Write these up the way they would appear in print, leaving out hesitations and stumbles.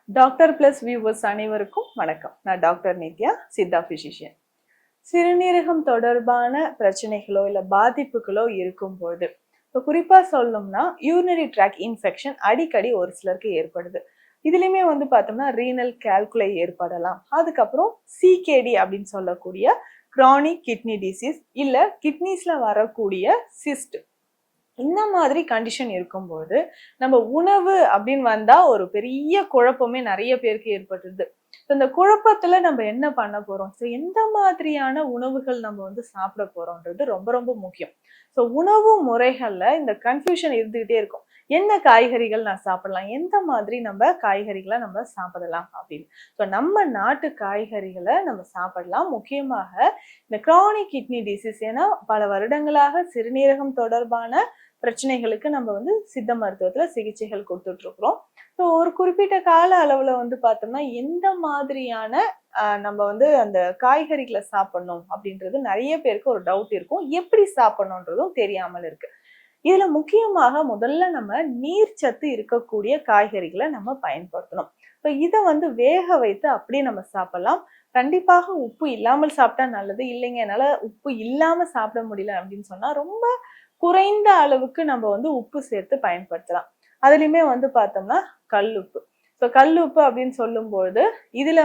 Doctor plus viewers அனைவருக்கும் வணக்கம். நான் டாக்டர் நித்யா, சித்தா பிசிஷியன். சிறுநீரகம் தொடர்பான பிரச்சனைகளோ இல்ல பாதிப்புகளோ இருக்கும்போது, இப்போ குறிப்பா சொல்லணும்னா யூரினரி ட்ராக் இன்ஃபெக்ஷன் அடிக்கடி ஒரு சிலருக்கு ஏற்படுது. இதுலயுமே பார்த்தோம்னா ரீனல் கால்குலை ஏற்படலாம். அதுக்கப்புறம் சிகேடி அப்படின்னு சொல்லக்கூடிய கிரானிக் கிட்னி டிசீஸ் இல்ல கிட்னிஸ்ல வரக்கூடிய சிஸ்ட், இந்த மாதிரி கண்டிஷன் இருக்கும்போது நம்ம உணவு அப்படின்னு வந்தா ஒரு பெரிய குழப்பமே நிறைய பேருக்கு ஏற்பட்டுருது. இந்த குழப்பத்துல நம்ம என்ன பண்ண போறோம், ஸோ எந்த மாதிரியான உணவுகள் நம்ம சாப்பிட போறோம்ன்றது ரொம்ப ரொம்ப முக்கியம். ஸோ உணவு முறைகள்ல இந்த கன்ஃபியூஷன் இருந்துகிட்டே இருக்கும். என்ன காய்கறிகள் நான் சாப்பிடலாம், எந்த மாதிரி நம்ம காய்கறிகளை நம்ம சாப்பிடலாம் அப்படின்னு. ஸோ நம்ம நாட்டு காய்கறிகளை நம்ம சாப்பிடலாம். முக்கியமாக இந்த கிரானிக் கிட்னி டிசீஸ், ஏன்னா பல வருடங்களாக சிறுநீரகம் தொடர்பான பிரச்சனைகளுக்கு நம்ம சித்த மருத்துவத்துல சிகிச்சைகள் கொடுத்துட்டு இருக்கிறோம். ஸோ ஒரு குறிப்பிட்ட கால அளவுல பார்த்தோம்னா எந்த மாதிரியான நம்ம அந்த காய்கறிகளை சாப்பிடணும் அப்படின்றது நிறைய பேருக்கு ஒரு டவுட் இருக்கும். எப்படி சாப்பிடணுன்றதும் தெரியாமல் இருக்கு. இதுல முக்கியமாக முதல்ல நம்ம நீர்ச்சத்து இருக்கக்கூடிய காய்கறிகளை நம்ம பயன்படுத்தணும். ஸோ இதை வேக வைத்து அப்படியே நம்ம சாப்பிடலாம். கண்டிப்பாக உப்பு இல்லாமல் சாப்பிட்டா நல்லது. இல்லைங்க என்னால உப்பு இல்லாம சாப்பிட முடியல அப்படின்னு சொன்னா ரொம்ப குறைந்த அளவுக்கு நம்ம உப்பு சேர்த்து பயன்படுத்தலாம். அதுலயுமே பார்த்தோம்னா கல்லுப்பு. ஸோ கல்லுப்பு அப்படின்னு சொல்லும்போது இதுல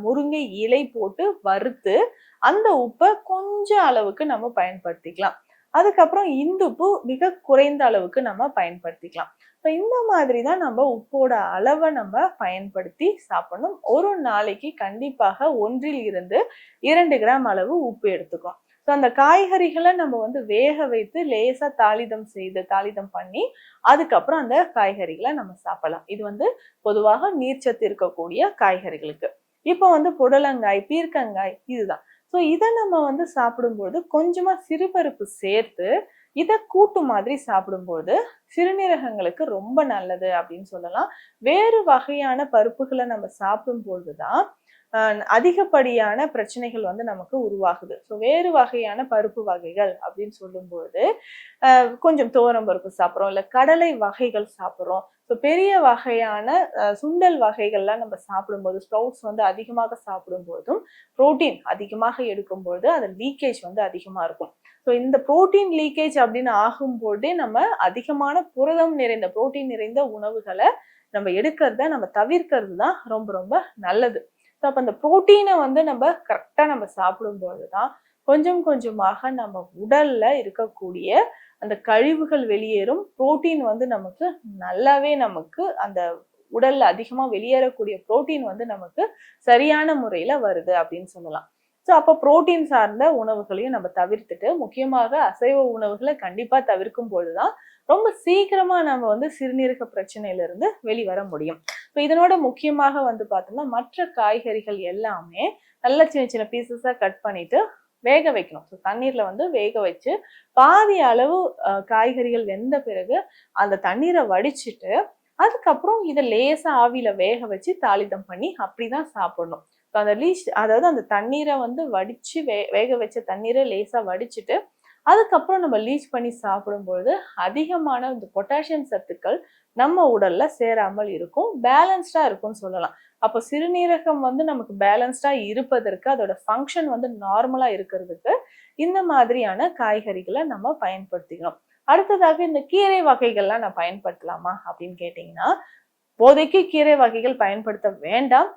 முருங்கை இலை போட்டு வறுத்து அந்த உப்பை கொஞ்சம் அளவுக்கு நம்ம பயன்படுத்திக்கலாம். அதுக்கப்புறம் இந்துப்பு மிக குறைந்த அளவுக்கு நம்ம பயன்படுத்திக்கலாம். ஸோ இந்த மாதிரி தான் நம்ம உப்போட அளவை நம்ம பயன்படுத்தி சாப்பிடணும். ஒரு நாளைக்கு கண்டிப்பாக 1 to 2 கிராம் அளவு உப்பு எடுத்துக்கணும். ஸோ அந்த காய்கறிகளை நம்ம வேக வைத்து லேசா தாளிதம் பண்ணி அதுக்கப்புறம் அந்த காய்கறிகளை நம்ம சாப்பிடலாம். இது பொதுவாக நீர்ச்சத்து இருக்கக்கூடிய காய்கறிகளுக்கு. இப்போ புடலங்காய், பீர்க்கங்காய் இதுதான். ஸோ இதை நம்ம சாப்பிடும்போது கொஞ்சமா சிறுபருப்பு சேர்த்து இதை கூட்டு மாதிரி சாப்பிடும்போது சிறுநீரகங்களுக்கு ரொம்ப நல்லது அப்படின்னு சொல்லலாம். வேறு வகையான பருப்புகளை நம்ம சாப்பிடும்போதுதான் அதிகப்படியான பிரச்சனைகள் நமக்கு உருவாகுது. ஸோ வேறு வகையான பருப்பு வகைகள் அப்படின்னு சொல்லும்போது கொஞ்சம் துவரம் பருப்பு சாப்பிட்றோம், இல்லை கடலை வகைகள் சாப்பிட்றோம். ஸோ பெரிய வகையான சுண்டல் வகைகள்லாம் நம்ம சாப்பிடும்போது, ஸ்ப்ரவுட்ஸ் அதிகமாக சாப்பிடும்போதும் புரோட்டீன் அதிகமாக எடுக்கும்போது அது லீக்கேஜ் அதிகமாக இருக்கும். ஸோ இந்த புரோட்டீன் லீக்கேஜ் அப்படின்னு ஆகும்போதே நம்ம அதிகமான புரதம் நிறைந்த புரோட்டீன் நிறைந்த உணவுகளை நம்ம எடுக்கிறத நம்ம தவிர்க்கிறது தான் ரொம்ப ரொம்ப நல்லது. ஸோ அப்போ அந்த புரோட்டீனை நம்ம கரெக்டாக நம்ம சாப்பிடும்போது தான் கொஞ்சம் கொஞ்சமாக நம்ம உடல்ல இருக்கக்கூடிய அந்த கழிவுகள் வெளியேறும். புரோட்டீன் நமக்கு நல்லாவே நமக்கு அந்த உடல்ல அதிகமா வெளியேறக்கூடிய புரோட்டீன் நமக்கு சரியான முறையில வருது அப்படின்னு சொல்லலாம். ஸோ அப்போ புரோட்டீன் சார்ந்த உணவுகளையும் நம்ம தவிர்த்துட்டு முக்கியமாக அசைவ உணவுகளை கண்டிப்பா தவிர்க்கும் போதுதான் ரொம்ப சீக்கிரமா நம்ம சிறுநீரக பிரச்சனையில இருந்து வெளிவர முடியும். இப்போ இதனோட முக்கியமாக பார்த்தோம்னா மற்ற காய்கறிகள் எல்லாமே நல்ல சின்ன சின்ன பீசஸா கட் பண்ணிட்டு வேக வைக்கணும். ஸோ தண்ணீர்ல வேக வச்சு பாதி அளவு காய்கறிகள் வெந்த பிறகு அந்த தண்ணீரை வடிச்சிட்டு அதுக்கப்புறம் இதை லேசா ஆவியில வேக வச்சு தாளிதம் பண்ணி அப்படிதான் சாப்பிடணும். அதாவது அந்த தண்ணீரை வடிச்சு வேக வச்ச தண்ணீரை லேசா வடிச்சிட்டு அதுக்கப்புறம் நம்ம லீச் பண்ணி சாப்பிடும்போது அதிகமான இந்த பொட்டாசியம் சத்துக்கள் நம்ம உடல்ல சேராமல் இருக்கும், பேலன்ஸ்டா இருக்கும்னு சொல்லலாம். அப்போ சிறுநீரகம் நமக்கு பேலன்ஸ்டா இருப்பதற்கு, அதோட ஃபங்க்ஷன் நார்மலா இருக்கிறதுக்கு இந்த மாதிரியான காய்கறிகளை நம்ம பயன்படுத்திக்கணும். அடுத்ததாக இந்த கீரை வகைகள்லாம் நான் பயன்படுத்தலாமா அப்படின்னு கேட்டீங்கன்னா, இப்போதைக்கு கீரை வகைகள் பயன்படுத்த வேண்டாம்.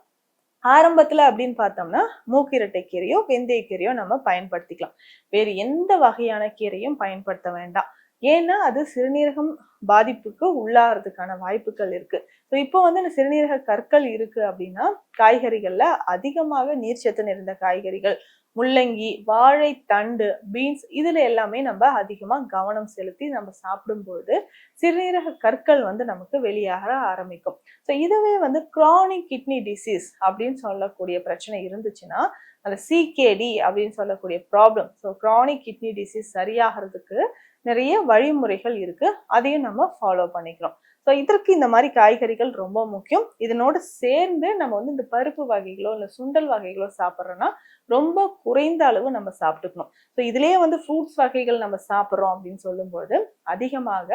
ஆரம்பத்துல அப்படின்னு பார்த்தோம்னா மூக்கிரட்டை கீரையோ வெந்தய கீரையோ நம்ம பயன்படுத்திக்கலாம். வேறு எந்த வகையான கீரையும் பயன்படுத்த வேண்டாம். ஏன்னா அது சிறுநீரகம் பாதிப்புக்கு உள்ளாகிறதுக்கான வாய்ப்புகள் இருக்கு. ஸோ இப்போ இந்த சிறுநீரக கற்கள் இருக்கு அப்படின்னா காய்கறிகள்ல அதிகமாக நீர்ச்சத்து நிறைந்த காய்கறிகள், முள்ளங்கி, வாழைத்தண்டு, பீன்ஸ் இதுல எல்லாமே நம்ம அதிகமா கவனம் செலுத்தி நம்ம சாப்பிடும்போது சிறுநீரக கற்கள் நமக்கு வெளியாக ஆரம்பிக்கும். ஸோ இதுவே கிரானிக் கிட்னி டிசீஸ் அப்படின்னு சொல்லக்கூடிய பிரச்சனை இருந்துச்சுன்னா அந்த சிகேடி அப்படின்னு சொல்லக்கூடிய problem, so chronic kidney disease சரியாகிறதுக்கு நிறைய வழிமுறைகள் இருக்கு. அதையும் நம்ம ஃபாலோ பண்ணிக்கிறோம். ஸோ இதற்கு இந்த மாதிரி காய்கறிகள் ரொம்ப முக்கியம். இதனோட சேர்ந்து நம்ம இந்த பருப்பு வகைகளோ இல்லை சுண்டல் வகைகளோ சாப்பிட்றோன்னா ரொம்ப குறைந்த அளவு நம்ம சாப்பிட்டுக்கணும். ஸோ இதுலேயே ஃப்ரூட்ஸ் வகைகள் நம்ம சாப்பிட்றோம் அப்படின்னு சொல்லும்போது அதிகமாக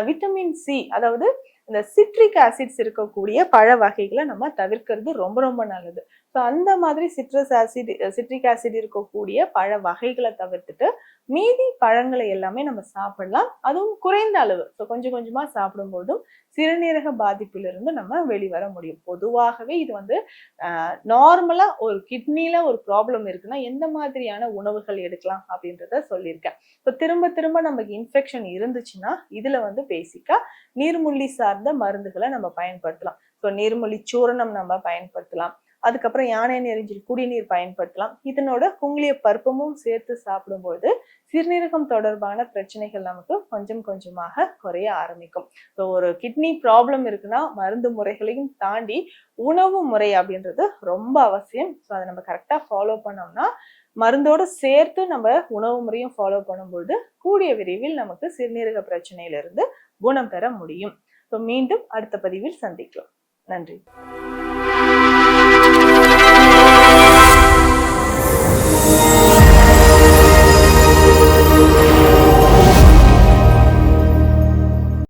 விட்டமின் சி, அதாவது இந்த சிட்ரிக் ஆசிட்ஸ் இருக்கக்கூடிய பழ வகைகளை நம்ம தவிர்க்கிறது ரொம்ப ரொம்ப நல்லது. ஸோ அந்த மாதிரி சிட்ரிக் ஆசிட் இருக்கக்கூடிய பழ வகைகளை தவிர்த்துட்டு மீதி பழங்களை எல்லாமே நம்ம சாப்பிடலாம். அதுவும் குறைந்த அளவு. ஸோ கொஞ்சம் கொஞ்சமா சாப்பிடும்போதும் சிறுநீரக பாதிப்பிலிருந்து நம்ம வெளிவர முடியும். பொதுவாகவே இது வந்து நார்மலா ஒரு கிட்னில ஒரு ப்ராப்ளம் இருக்குன்னா எந்த மாதிரியான உணவுகள் எடுக்கலாம் அப்படின்றத சொல்லியிருக்கேன். இப்போ திரும்ப திரும்ப நமக்கு இன்ஃபெக்ஷன் இருந்துச்சுன்னா இதுல வந்து பேசிக்கா நீர்மூழ்கி சார்ந்த மருந்துகளை நம்ம பயன்படுத்தலாம். ஸோ நீர்மூழ்கி சூரணம் நம்ம பயன்படுத்தலாம். அதுக்கப்புறம் யானை நெறிஞ்சில் குடிநீர் பயன்படுத்தலாம். இதனோட குங்கிலிய பருப்பமும் சேர்த்து சாப்பிடும்போது சிறுநீரகம் தொடர்பான பிரச்சனைகள் நமக்கு கொஞ்சம் கொஞ்சமாக குறைய ஆரம்பிக்கும். ஸோ ஒரு கிட்னி ப்ராப்ளம் இருக்குன்னா மருந்து முறைகளையும் தாண்டி உணவு முறை அப்படின்றது ரொம்ப அவசியம். ஸோ அதை நம்ம கரெக்டா ஃபாலோ பண்ணோம்னா மருந்தோடு சேர்த்து நம்ம உணவு முறையும் ஃபாலோ பண்ணும்போது கூடிய விரைவில் நமக்கு சிறுநீரக பிரச்சனையிலிருந்து குணம் பெற முடியும். ஸோ மீண்டும் அடுத்த பதிவில் சந்திக்கலாம். நன்றி.